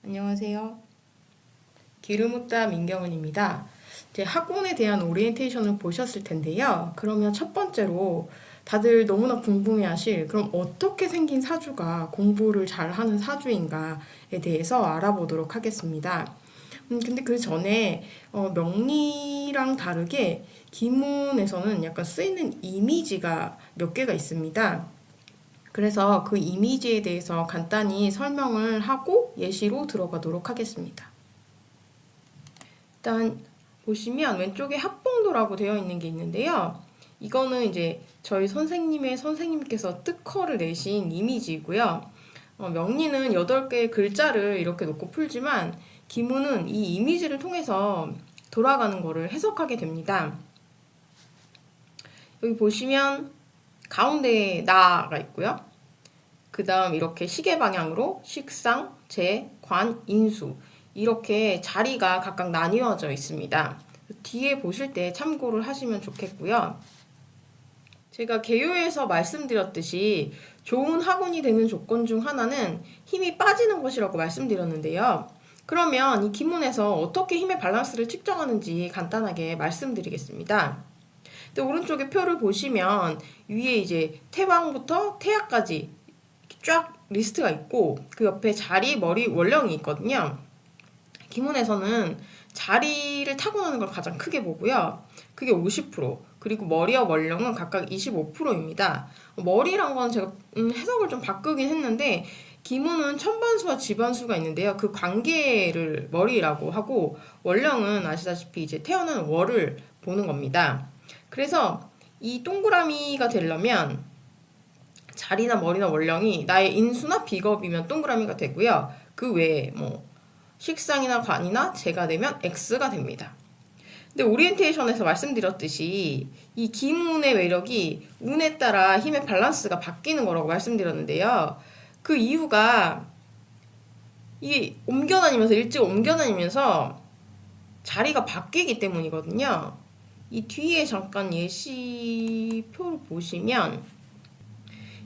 안녕하세요. 기르무따 민경은입니다. 이제 학원에 대한 오리엔테이션을 보셨을 텐데요. 그러면 첫 번째로 다들 너무나 궁금해하실 그럼 어떻게 생긴 사주가 공부를 잘하는 사주인가에 대해서 알아보도록 하겠습니다. 근데 그 전에 명리랑 다르게 기문에서는 약간 쓰이는 이미지가 몇 개가 있습니다. 그래서 그 이미지에 대해서 간단히 설명을 하고 예시로 들어가도록 하겠습니다. 일단 보시면 왼쪽에 합봉도라고 되어 있는 게 있는데요. 이거는 이제 저희 선생님의 선생님께서 특허를 내신 이미지이고요. 명리는 8개의 글자를 이렇게 놓고 풀지만 기문은 이 이미지를 통해서 돌아가는 거를 해석하게 됩니다. 여기 보시면 가운데에 나가 있고요. 그 다음 이렇게 시계 방향으로 식상, 재, 관, 인수 이렇게 자리가 각각 나뉘어져 있습니다. 뒤에 보실 때 참고를 하시면 좋겠고요. 제가 개요에서 말씀드렸듯이 좋은 학원이 되는 조건 중 하나는 힘이 빠지는 것이라고 말씀드렸는데요. 그러면 이 기문에서 어떻게 힘의 밸런스를 측정하는지 간단하게 말씀드리겠습니다. 오른쪽에 표를 보시면 위에 이제 태왕부터 태야까지 쫙 리스트가 있고 그 옆에 자리, 머리, 원령이 있거든요. 기문에서는 자리를 타고나는 걸 가장 크게 보고요. 그게 50%, 그리고 머리와 원령은 각각 25%입니다. 머리란 건 제가 해석을 좀 바꾸긴 했는데 기문은 천반수와 지반수가 있는데요. 그 관계를 머리라고 하고 원령은 아시다시피 이제 태어난 월을 보는 겁니다. 그래서 이 동그라미가 되려면 자리나 머리나 원령이 나의 인수나 비겁이면 동그라미가 되고요. 그 외에 뭐 식상이나 관이나 재가 되면 X가 됩니다. 근데 오리엔테이션에서 말씀드렸듯이 이 기문의 매력이 운에 따라 힘의 밸런스가 바뀌는 거라고 말씀드렸는데요. 그 이유가 이게 옮겨다니면서 일찍 옮겨다니면서 자리가 바뀌기 때문이거든요. 이 뒤에 잠깐 예시표를 보시면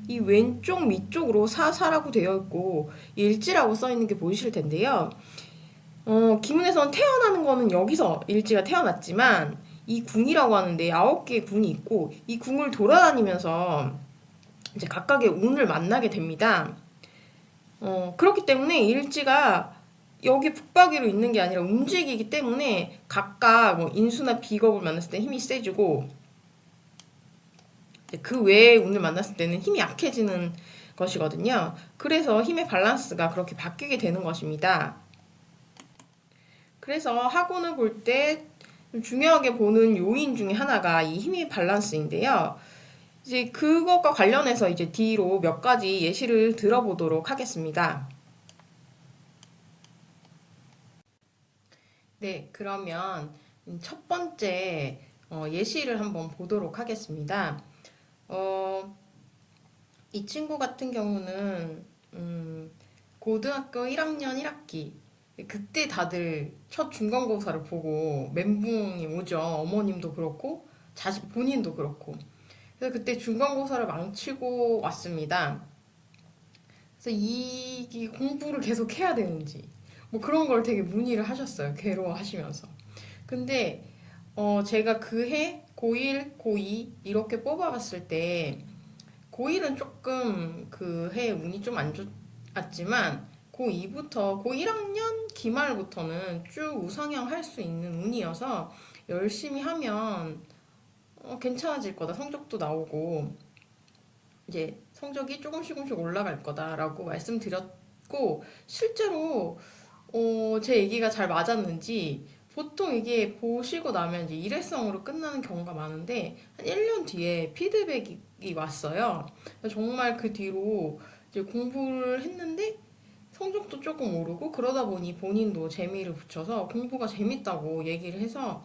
이 왼쪽 밑쪽으로 사사라고 되어 있고 일지라고 써 있는 게 보이실 텐데요. 기문에서는 태어나는 거는 여기서 일지가 태어났지만 이 궁이라고 하는데 9개의 궁이 있고 이 궁을 돌아다니면서 이제 각각의 운을 만나게 됩니다. 그렇기 때문에 일지가 여기 북박이로 있는 게 아니라 움직이기 때문에 각각 뭐 인수나 비겁을 만났을 때 힘이 세지고 그 외의 운을 만났을 때는 힘이 약해지는 것이거든요. 그래서 힘의 밸런스가 그렇게 바뀌게 되는 것입니다. 그래서 학원을 볼 때 중요하게 보는 요인 중에 하나가 이 힘의 밸런스인데요. 이제 그것과 관련해서 이제 뒤로 몇 가지 예시를 들어보도록 하겠습니다. 네, 그러면 첫 번째 예시를 한번 보도록 하겠습니다. 이 친구 같은 경우는 고등학교 1학년 1학기 그때 다들 첫 중간고사를 보고 멘붕이 오죠. 어머님도 그렇고 자식 본인도 그렇고. 그래서 그때 중간고사를 망치고 왔습니다. 그래서 이 공부를 계속 해야 되는지 뭐 그런 걸 되게 문의를 하셨어요. 괴로워하시면서. 근데 제가 그 해 고1, 고2 이렇게 뽑아봤을 때 고1은 조금 그 해 운이 좀 안 좋았지만 고2부터 고1학년 기말부터는 쭉 우상향 할 수 있는 운이어서 열심히 하면 괜찮아질 거다. 성적도 나오고 이제 성적이 조금씩 올라갈 거다라고 말씀드렸고 실제로 제 얘기가 잘 맞았는지 보통 이게 보시고 나면 이제 일회성으로 끝나는 경우가 많은데 한 1년 뒤에 피드백이 왔어요. 정말 그 뒤로 이제 공부를 했는데 성적도 조금 오르고 그러다 보니 본인도 재미를 붙여서 공부가 재밌다고 얘기를 해서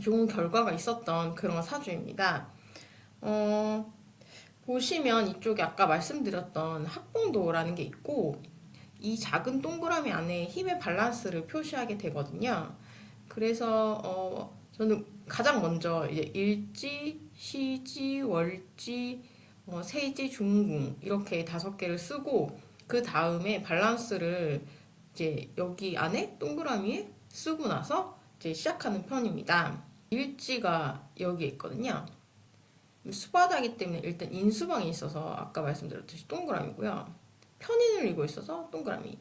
좋은 결과가 있었던 그런 사주입니다. 어, 보시면 이쪽에 아까 말씀드렸던 학봉도라는 게 있고 이 작은 동그라미 안에 힘의 밸런스를 표시하게 되거든요. 그래서 저는 가장 먼저 이제 일지, 시지, 월지, 세지, 중궁 이렇게 5개를 쓰고 그 다음에 밸런스를 이제 여기 안에 동그라미에 쓰고 나서 이제 시작하는 편입니다. 일지가 여기에 있거든요. 수바다기 때문에 일단 인수방이 있어서 아까 말씀드렸듯이 동그라미고요. 편인을 이고 있어서 동그라미.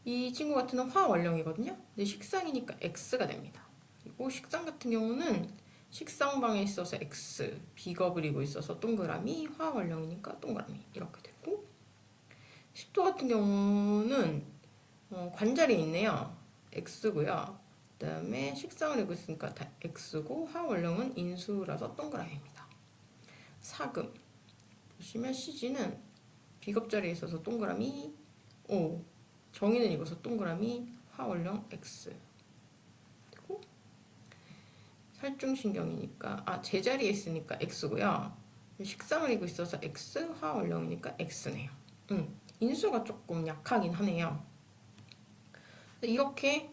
이 친구 같은 경우는 화원령이거든요. 근데 식상이니까 X가 됩니다. 그리고 식상 같은 경우는 식상방에 있어서 X, 비겁을 이고 있어서 동그라미, 화원령이니까 동그라미 이렇게 되고, 식도 같은 경우는 관절이 있네요. X고요. 그 다음에 식상을 이고 있으니까 다 X고, 화원령은 인수라서 동그라미입니다. 사금 보시면 CG는 비겁자리에 있어서 동그라미 O, 정의는 이것서 동그라미 화원령 X. 그리고 살중신경이니까 제자리에 있으니까 X고요. 식상을 이고 있어서 X, 화원령이니까 X네요. 인수가 조금 약하긴 하네요. 이렇게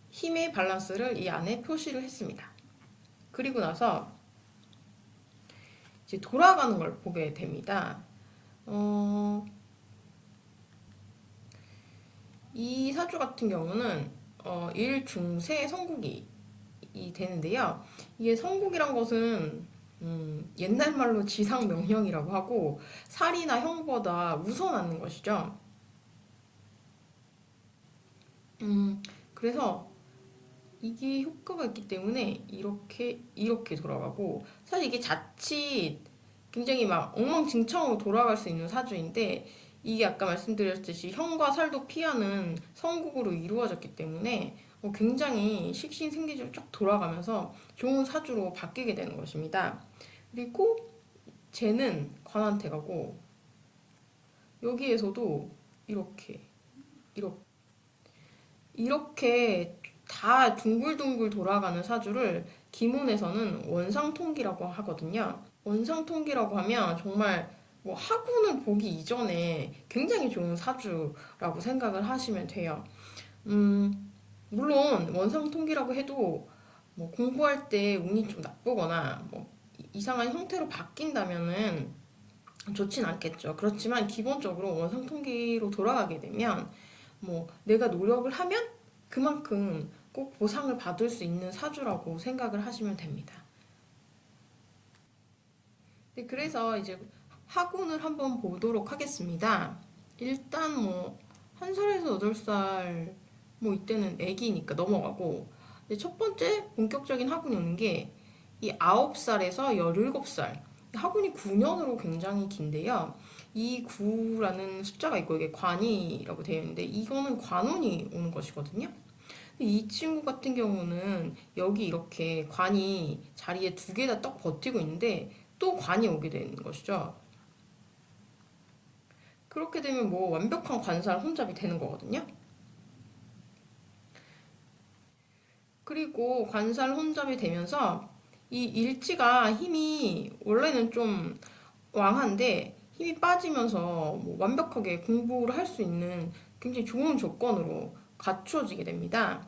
힘의 밸런스를 이 안에 표시를 했습니다. 그리고 나서 이제 돌아가는 걸 보게 됩니다. 이 사주 같은 경우는 일중세 성국이 되는데요. 이게 성국이란 것은 옛날 말로 지상명령이라고 하고 살이나 형보다 우선하는 것이죠. 그래서 이게 효과가 있기 때문에 이렇게 돌아가고, 사실 이게 자칫 굉장히 막 엉망진창으로 돌아갈 수 있는 사주인데, 이게 아까 말씀드렸듯이 형과 살도 피하는 성국으로 이루어졌기 때문에 굉장히 식신생기적으로 쭉 돌아가면서 좋은 사주로 바뀌게 되는 것입니다. 그리고 쟤는 관한테 가고, 여기에서도 이렇게 이렇게 이렇게 다 둥글둥글 돌아가는 사주를 기문에서는 원상통기라고 하거든요. 원상통기라고 하면 정말 뭐 학운을 보기 이전에 굉장히 좋은 사주라고 생각을 하시면 돼요. 물론 원상통기라고 해도 뭐 공부할 때 운이 좀 나쁘거나 뭐 이상한 형태로 바뀐다면은 좋진 않겠죠. 그렇지만 기본적으로 원상통기로 돌아가게 되면 뭐 내가 노력을 하면 그만큼 꼭 보상을 받을 수 있는 사주라고 생각을 하시면 됩니다. 네, 그래서 이제 학운을 한번 보도록 하겠습니다. 일단 뭐 1살에서 8살 뭐 이때는 애기니까 넘어가고, 첫 번째 본격적인 학운이 오는 게 이 9살에서 17살. 학운이 9년으로 굉장히 긴데요. 이 9라는 숫자가 있고 이게 관이라고 되어 있는데 이거는 관운이 오는 것이거든요. 이 친구 같은 경우는 여기 이렇게 관이 자리에 두 개 다 떡 버티고 있는데 또 관이 오게 되는 것이죠. 그렇게 되면 뭐 완벽한 관살 혼잡이 되는 거거든요. 그리고 관살 혼잡이 되면서 이 일지가 힘이 원래는 좀 왕한데 힘이 빠지면서 뭐 완벽하게 공부를 할 수 있는 굉장히 좋은 조건으로 갖추어지게 됩니다.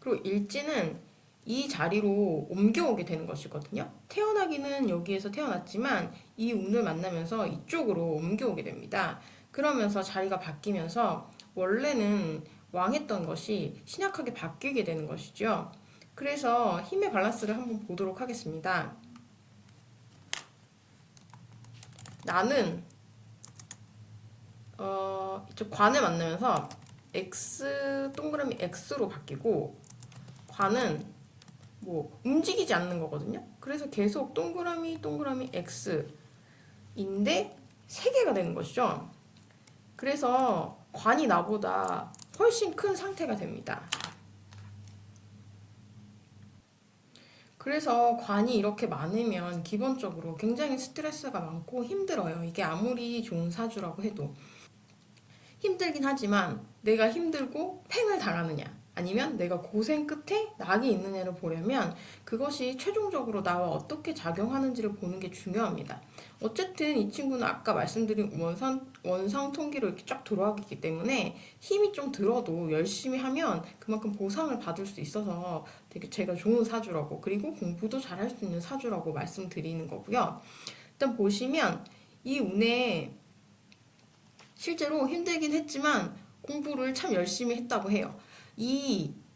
그리고 일지는 이 자리로 옮겨오게 되는 것이거든요. 태어나기는 여기에서 태어났지만 이 운을 만나면서 이쪽으로 옮겨오게 됩니다. 그러면서 자리가 바뀌면서 원래는 왕했던 것이 신약하게 바뀌게 되는 것이죠. 그래서 힘의 밸런스를 한번 보도록 하겠습니다. 나는 이쪽 관을 만나면서 X 동그라미 X로 바뀌고, 관은 뭐 움직이지 않는 거거든요. 그래서 계속 동그라미 동그라미 X인데 3개가 되는 것이죠. 그래서 관이 나보다 훨씬 큰 상태가 됩니다. 그래서 관이 이렇게 많으면 기본적으로 굉장히 스트레스가 많고 힘들어요. 이게 아무리 좋은 사주라고 해도. 힘들긴 하지만 내가 힘들고 팽을 당하느냐 아니면 내가 고생 끝에 낙이 있느냐를 보려면 그것이 최종적으로 나와 어떻게 작용하는지를 보는 게 중요합니다. 어쨌든 이 친구는 아까 말씀드린 원상 통기로 이렇게 쫙 돌아가기 때문에 힘이 좀 들어도 열심히 하면 그만큼 보상을 받을 수 있어서 되게 제가 좋은 사주라고, 그리고 공부도 잘할 수 있는 사주라고 말씀드리는 거고요. 일단 보시면 이 운에 실제로 힘들긴 했지만 공부를 참 열심히 했다고 해요.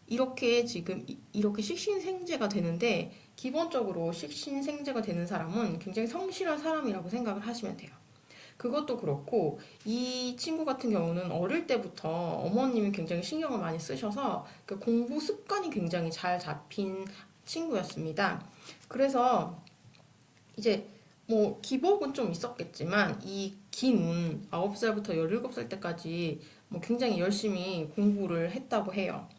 이렇게 지금 이렇게 식신생재가 되는데 기본적으로 식신생재가 되는 사람은 굉장히 성실한 사람이라고 생각을 하시면 돼요. 그것도 그렇고 이 친구 같은 경우는 어릴 때부터 어머님이 굉장히 신경을 많이 쓰셔서 그 공부 습관이 굉장히 잘 잡힌 친구였습니다. 그래서 이제 뭐 기복은 좀 있었겠지만 이 긴 운 9살부터 17살 때까지 뭐 굉장히 열심히 공부를 했다고 해요.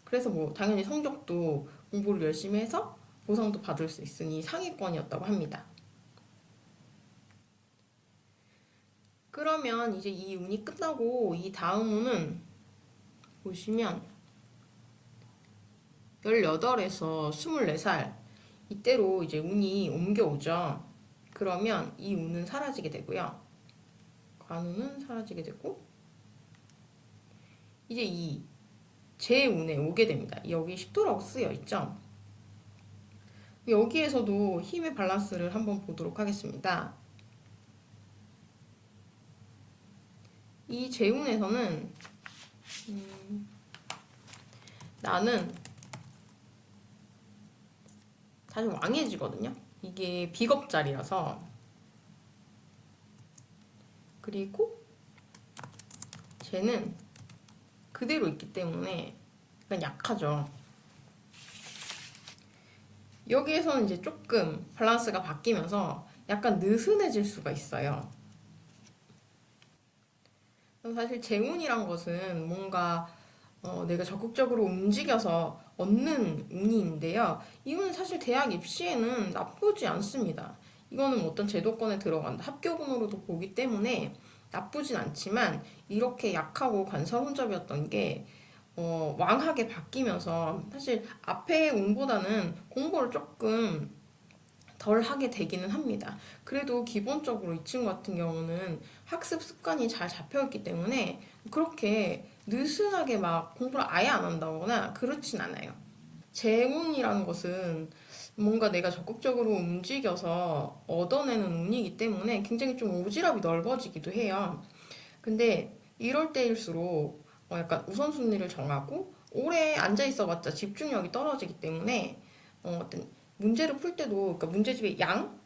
그래서 뭐 당연히 성적도 공부를 열심히 해서 보상도 받을 수 있으니 상위권이었다고 합니다. 그러면 이제 이 운이 끝나고 이 다음 운은 보시면 18에서 24살 이때로 이제 운이 옮겨오죠. 그러면 이 운은 사라지게 되고요. 관운은 사라지게 되고 이제 이 재운에 오게 됩니다. 여기 10도라고 쓰여 있죠. 여기에서도 힘의 밸런스를 한번 보도록 하겠습니다. 이 재운에서는 나는 사실 왕해지거든요. 이게 비겁자리라서. 그리고 쟤는 그대로 있기 때문에 약간 약하죠. 여기에서는 이제 조금 밸런스가 바뀌면서 약간 느슨해질 수가 있어요. 사실 재운이란 것은 뭔가 내가 적극적으로 움직여서 얻는 운인데요. 이 운은 사실 대학 입시에는 나쁘지 않습니다. 이거는 어떤 제도권에 들어간다. 합격운으로도 보기 때문에 나쁘진 않지만 이렇게 약하고 관사혼잡이었던 게 왕하게 바뀌면서 사실 앞에 운보다는 공부를 조금 덜 하게 되기는 합니다. 그래도 기본적으로 이 친구 같은 경우는 학습 습관이 잘 잡혀있기 때문에 그렇게 느슨하게 막 공부를 아예 안 한다거나 그렇진 않아요. 재운이라는 것은 뭔가 내가 적극적으로 움직여서 얻어내는 운이기 때문에 굉장히 좀 오지랖이 넓어지기도 해요. 근데 이럴 때일수록 약간 우선순위를 정하고 오래 앉아 있어봤자 집중력이 떨어지기 때문에 어떤 문제를 풀 때도 그러니까 문제집의 양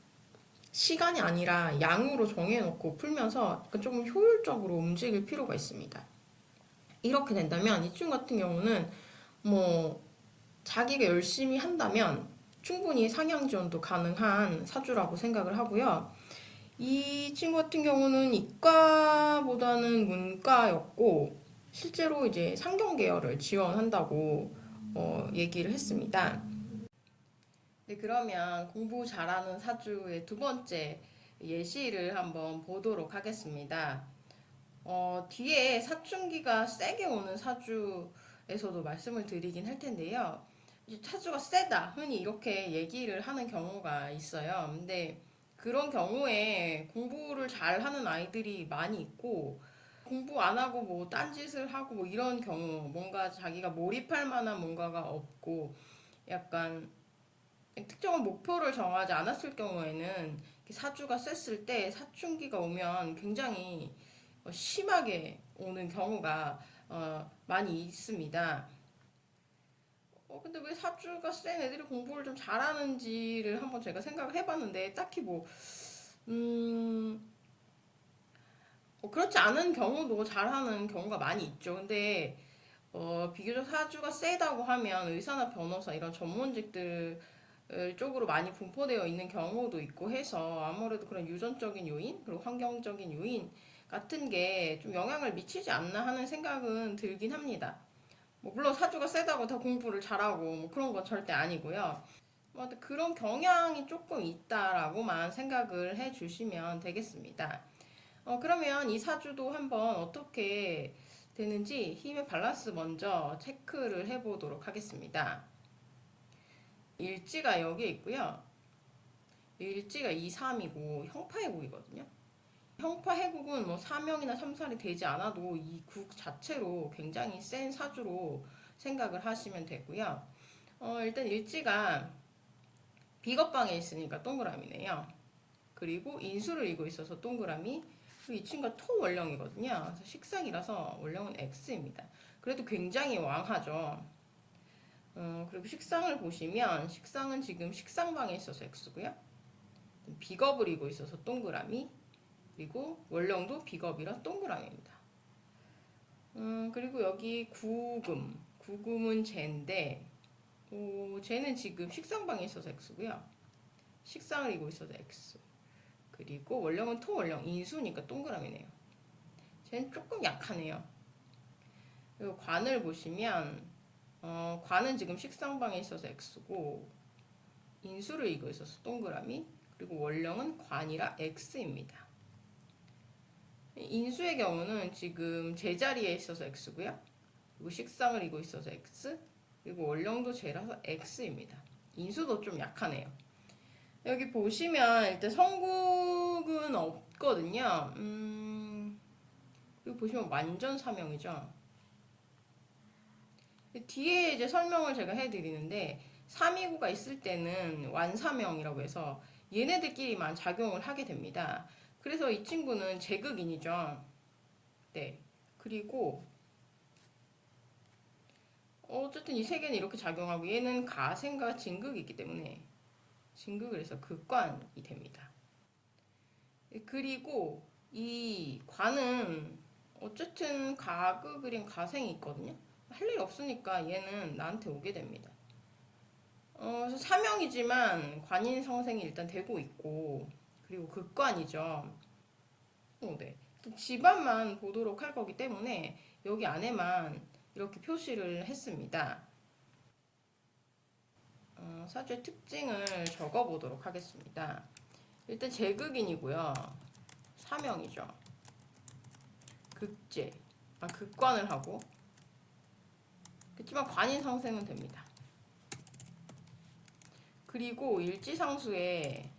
시간이 아니라 양으로 정해놓고 풀면서 약간 조금 효율적으로 움직일 필요가 있습니다. 이렇게 된다면 이 친구 같은 경우는 뭐 자기가 열심히 한다면 충분히 상향 지원도 가능한 사주라고 생각을 하고요. 이 친구 같은 경우는 이과보다는 문과였고 실제로 이제 상경 계열을 지원한다고 얘기를 했습니다. 네, 그러면 공부 잘하는 사주의 두 번째 예시를 한번 보도록 하겠습니다. 뒤에 사춘기가 세게 오는 사주에서도 말씀을 드리긴 할 텐데요. 이제 사주가 세다, 흔히 이렇게 얘기를 하는 경우가 있어요. 근데 그런 경우에 공부를 잘하는 아이들이 많이 있고, 공부 안 하고 뭐 딴짓을 하고 뭐 이런 경우, 뭔가 자기가 몰입할 만한 뭔가가 없고, 약간 특정한 목표를 정하지 않았을 경우에는 사주가 셌을 때 사춘기가 오면 굉장히 심하게 오는 경우가 많이 있습니다. 근데 왜 사주가 센 애들이 공부를 좀 잘하는지를 한번 제가 생각을 해봤는데 딱히 음, 그렇지 않은 경우도 잘하는 경우가 많이 있죠. 근데 비교적 사주가 세다고 하면 의사나 변호사 이런 전문직들 쪽으로 많이 분포되어 있는 경우도 있고 해서 아무래도 그런 유전적인 요인 그리고 환경적인 요인 같은 게 좀 영향을 미치지 않나 하는 생각은 들긴 합니다. 뭐 물론 사주가 세다고 다 공부를 잘하고 뭐 그런 건 절대 아니고요. 뭐 그런 경향이 조금 있다라고만 생각을 해 주시면 되겠습니다. 그러면 이 사주도 한번 어떻게 되는지 힘의 밸런스 먼저 체크를 해보도록 하겠습니다. 일지가 여기에 있고요. 일지가 2, 3이고 형파해국이거든요. 형파해국은 뭐 사명이나 삼살이 되지 않아도 이 국 자체로 굉장히 센 사주로 생각을 하시면 되고요. 일단 일지가 비겁방에 있으니까 동그라미네요. 그리고 인수를 이고 있어서 동그라미. 그리고 이 친구가 토원령이거든요. 그래서 식상이라서 원령은 X입니다. 그래도 굉장히 왕하죠. 그리고 식상을 보시면 식상은 지금 식상방에 있어서 X고요. 비겁을 이고 있어서 동그라미, 그리고 원령도 비겁이라 동그라미입니다. 그리고 여기 구금은 쟤인데 쟤는 지금 식상방에 있어서 X고요. 식상을 이고 있어서 X. 그리고 원령은 토원령, 인수니까 동그라미네요. 쟤는 조금 약하네요. 그리고 관을 보시면 관은 지금 식상방에 있어서 X고 인수를 이고 있어서 동그라미, 그리고 원령은 관이라 X입니다. 인수의 경우는 지금 제자리에 있어서 X고요. 그리고 식상을 이고 있어서 X, 그리고 원령도 제라서 X입니다. 인수도 좀 약하네요. 여기 보시면 일단 성국은 없거든요. 그리고 보시면 완전 사명이죠. 뒤에 이제 설명을 제가 해드리는데 329가 있을 때는 완사명이라고 해서 얘네들끼리만 작용을 하게 됩니다. 그래서 이 친구는 제극인이죠. 네. 그리고 어쨌든 이 세 개는 이렇게 작용하고 얘는 가생과 진극이 있기 때문에 진극을 해서 극관이 됩니다. 그리고 이 관은 어쨌든 가극이랑 가생이 있거든요. 할 일 없으니까 얘는 나한테 오게 됩니다. 그래서 사명이지만 관인 성생이 일단 되고 있고, 그리고 극관이죠. 네. 집안만 보도록 할 거기 때문에 여기 안에만 이렇게 표시를 했습니다. 사주의 특징을 적어 보도록 하겠습니다. 일단 제극인이고요. 사명이죠. 극제, 극관을 하고, 그렇지만 관인 상생은 됩니다. 그리고 일지상수에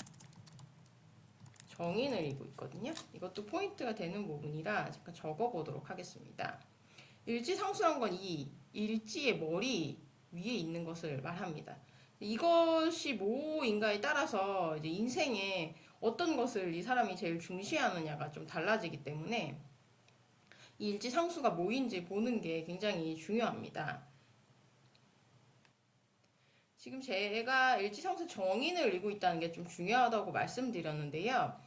정인을 이고 있거든요. 이것도 포인트가 되는 부분이라 잠깐 적어보도록 하겠습니다. 일지상수란 건 이 일지의 머리 위에 있는 것을 말합니다. 이것이 뭐인가에 따라서 이제 인생에 어떤 것을 이 사람이 제일 중시하느냐가 좀 달라지기 때문에 이 일지상수가 뭐인지 보는 게 굉장히 중요합니다. 지금 제가 일지상수 정인을 이고 있다는 게 좀 중요하다고 말씀드렸는데요.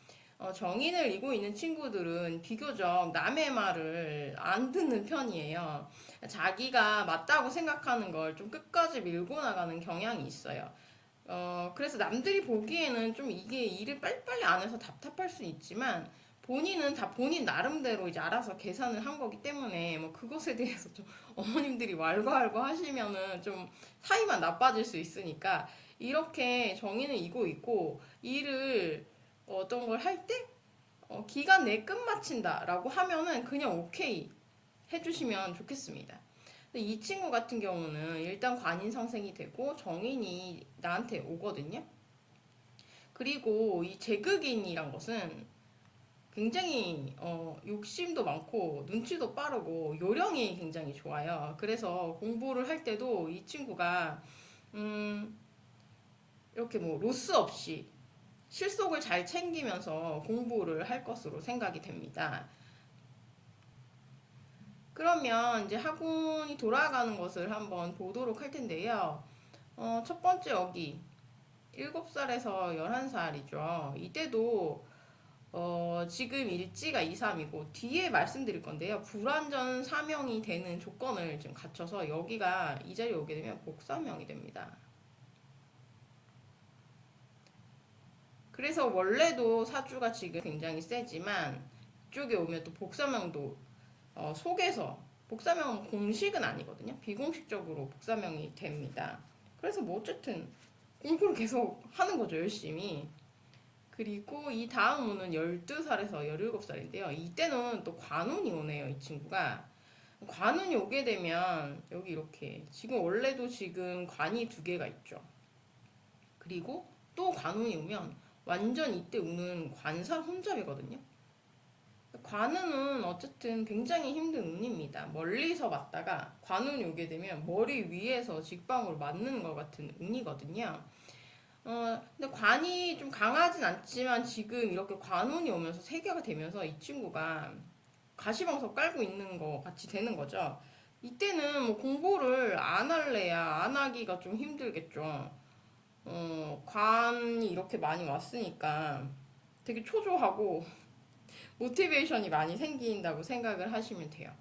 정인을 이고 있는 친구들은 비교적 남의 말을 안 듣는 편이에요. 자기가 맞다고 생각하는 걸 좀 끝까지 밀고 나가는 경향이 있어요. 그래서 남들이 보기에는 좀 이게 일을 빨리빨리 안 해서 답답할 수 있지만 본인은 다 본인 나름대로 이제 알아서 계산을 한 거기 때문에 뭐 그것에 대해서 좀 어머님들이 왈가왈부 하시면은 좀 사이만 나빠질 수 있으니까 이렇게 정의는 이고 있고 일을 어떤 걸 할 때 기간 내에 끝마친다라고 하면은 그냥 오케이 해주시면 좋겠습니다. 근데 이 친구 같은 경우는 일단 관인상생이 되고 정인이 나한테 오거든요. 그리고 이 제극인이란 것은 굉장히 욕심도 많고 눈치도 빠르고 요령이 굉장히 좋아요. 그래서 공부를 할 때도 이 친구가 이렇게 뭐 로스 없이 실속을 잘 챙기면서 공부를 할 것으로 생각이 됩니다. 그러면 이제 학원이 돌아가는 것을 한번 보도록 할 텐데요. 첫 번째 여기 7살에서 11살이죠. 이때도 지금 일지가 2, 3이고 뒤에 말씀드릴 건데요. 불완전 사명이 되는 조건을 지금 갖춰서 여기가 이 자리에 오게 되면 복사명이 됩니다. 그래서 원래도 사주가 지금 굉장히 세지만 이쪽에 오면 또 복사명도 속에서 복사명은 공식은 아니거든요. 비공식적으로 복사명이 됩니다. 그래서 뭐 어쨌든 공부를 계속 하는 거죠. 열심히. 그리고 이 다음 운은 12살에서 17살인데요. 이때는 또 관운이 오네요. 이 친구가. 관운이 오게 되면 여기 이렇게 지금 원래도 지금 관이 2개가 있죠. 그리고 또 관운이 오면 완전 이때 운은 관사 혼잡이거든요. 관운은 어쨌든 굉장히 힘든 운입니다. 멀리서 맞다가 관운이 오게 되면 머리 위에서 직방으로 맞는 것 같은 운이거든요. 근데 관이 좀 강하진 않지만 지금 이렇게 관운이 오면서 세개가 되면서 이 친구가 가시방석 깔고 있는 거 같이 되는 거죠. 이때는 뭐 공부를 안 할래야 안 하기가 좀 힘들겠죠. 관이 이렇게 많이 왔으니까 되게 초조하고 모티베이션이 많이 생긴다고 생각을 하시면 돼요.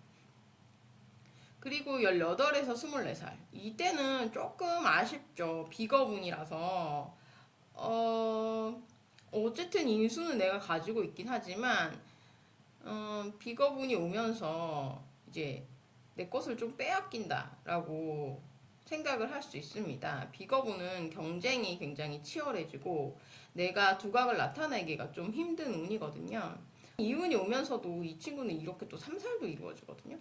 그리고 18에서 24살. 이때는 조금 아쉽죠. 비거분이라서. 어쨌든 인수는 내가 가지고 있긴 하지만, 비거분이 오면서 이제 내 것을 좀 빼앗긴다라고 생각을 할 수 있습니다. 비거분은 경쟁이 굉장히 치열해지고 내가 두각을 나타내기가 좀 힘든 운이거든요. 이 운이 오면서도 이 친구는 이렇게 또 삼살도 이루어지거든요.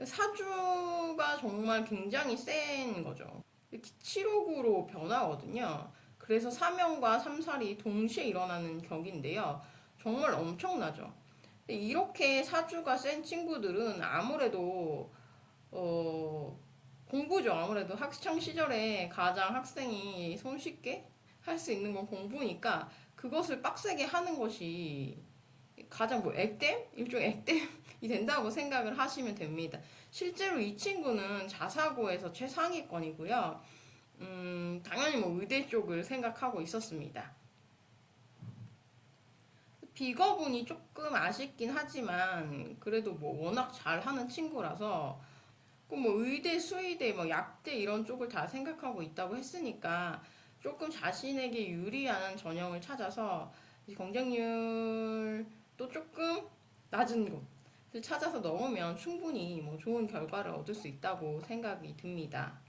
사주가 정말 굉장히 센 거죠. 기치록으로 변하거든요. 그래서 사명과 삼살이 동시에 일어나는 격인데요. 정말 엄청나죠. 이렇게 사주가 센 친구들은 아무래도 공부죠. 아무래도 학창 시절에 가장 학생이 손쉽게 할 수 있는 건 공부니까 그것을 빡세게 하는 것이 가장 뭐 액땜? 일종의 액땜이 된다고 생각을 하시면 됩니다. 실제로 이 친구는 자사고에서 최상위권이고요. 당연히 뭐 의대 쪽을 생각하고 있었습니다. 비거분이 조금 아쉽긴 하지만 그래도 뭐 워낙 잘하는 친구라서 뭐 의대, 수의대, 뭐 약대 이런 쪽을 다 생각하고 있다고 했으니까 조금 자신에게 유리한 전형을 찾아서 경쟁률도 조금 낮은 곳을 찾아서 넣으면 충분히 뭐 좋은 결과를 얻을 수 있다고 생각이 듭니다.